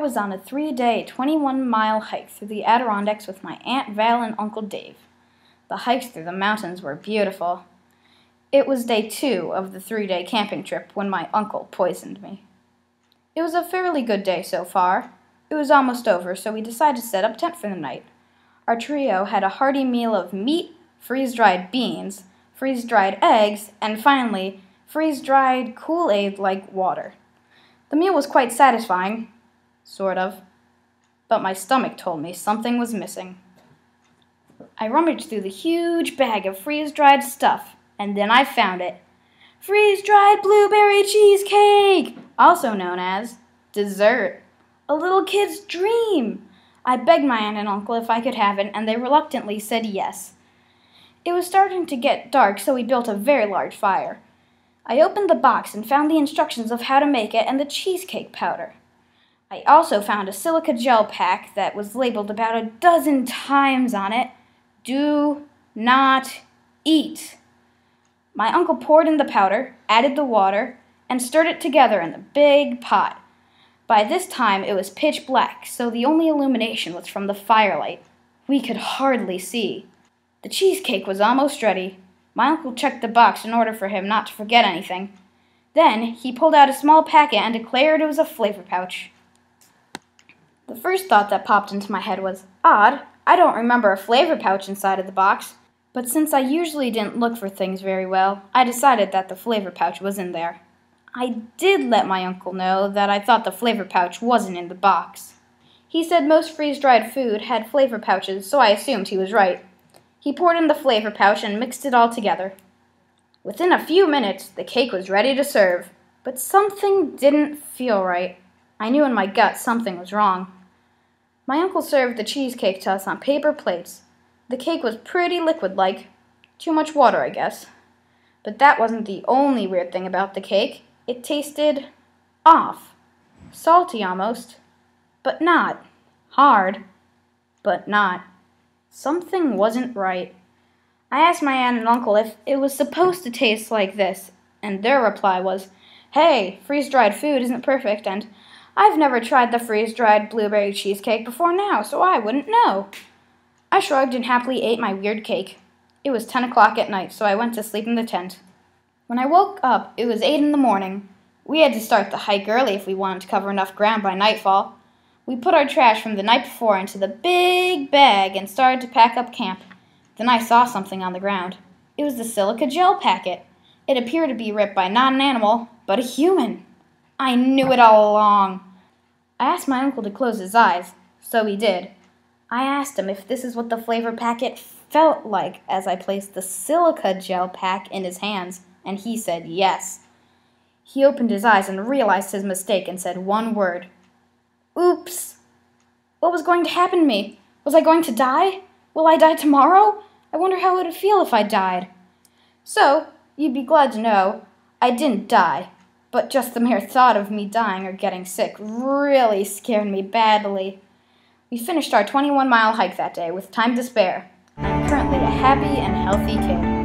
was on a 3-day, 21-mile hike through the Adirondacks with my Aunt Val and Uncle Dave. The hikes through the mountains were beautiful. It was day 2 of the 3-day camping trip when my uncle poisoned me. It was a fairly good day so far. It was almost over, so we decided to set up tent for the night. Our trio had a hearty meal of meat, freeze-dried beans, freeze-dried eggs, and finally, freeze-dried Kool-Aid like water. The meal was quite satisfying, sort of, but my stomach told me something was missing. I rummaged through the huge bag of freeze-dried stuff, and then I found it. Freeze-dried blueberry cheesecake, also known as dessert. A little kid's dream. I begged my aunt and uncle if I could have it, and they reluctantly said yes. It was starting to get dark, so we built a very large fire. I opened the box and found the instructions of how to make it and the cheesecake powder. I also found a silica gel pack that was labeled about a dozen times on it. Do not eat. My uncle poured in the powder, added the water, and stirred it together in the big pot. By this time it was pitch black, so the only illumination was from the firelight. We could hardly see. The cheesecake was almost ready. My uncle checked the box in order for him not to forget anything. Then he pulled out a small packet and declared it was a flavor pouch. The first thought that popped into my head was, odd, I don't remember a flavor pouch inside of the box. But since I usually didn't look for things very well, I decided that the flavor pouch was in there. I did let my uncle know that I thought the flavor pouch wasn't in the box. He said most freeze-dried food had flavor pouches, so I assumed he was right. He poured in the flavor pouch and mixed it all together. Within a few minutes, the cake was ready to serve, but something didn't feel right. I knew in my gut something was wrong. My uncle served the cheesecake to us on paper plates. The cake was pretty liquid-like. Too much water, I guess. But that wasn't the only weird thing about the cake. It tasted off. Salty almost, but not. Hard, but not. Something wasn't right. I asked my aunt and uncle if it was supposed to taste like this, and their reply was, hey, freeze-dried food isn't perfect, and I've never tried the freeze-dried blueberry cheesecake before now, so I wouldn't know. I shrugged and happily ate my weird cake. It was 10 o'clock at night, so I went to sleep in the tent. When I woke up, it was 8 in the morning. We had to start the hike early if we wanted to cover enough ground by nightfall. We put our trash from the night before into the big bag and started to pack up camp. Then I saw something on the ground. It was the silica gel packet. It appeared to be ripped by not an animal, but a human. I knew it all along. I asked my uncle to close his eyes, so he did. I asked him if this is what the flavor packet felt like as I placed the silica gel pack in his hands, and he said yes. He opened his eyes and realized his mistake and said one word. Oops. What was going to happen to me? Was I going to die? Will I die tomorrow? I wonder how it would feel if I died. So, you'd be glad to know, I didn't die, but just the mere thought of me dying or getting sick really scared me badly. We finished our 21-mile hike that day with time to spare. I'm currently a happy and healthy kid.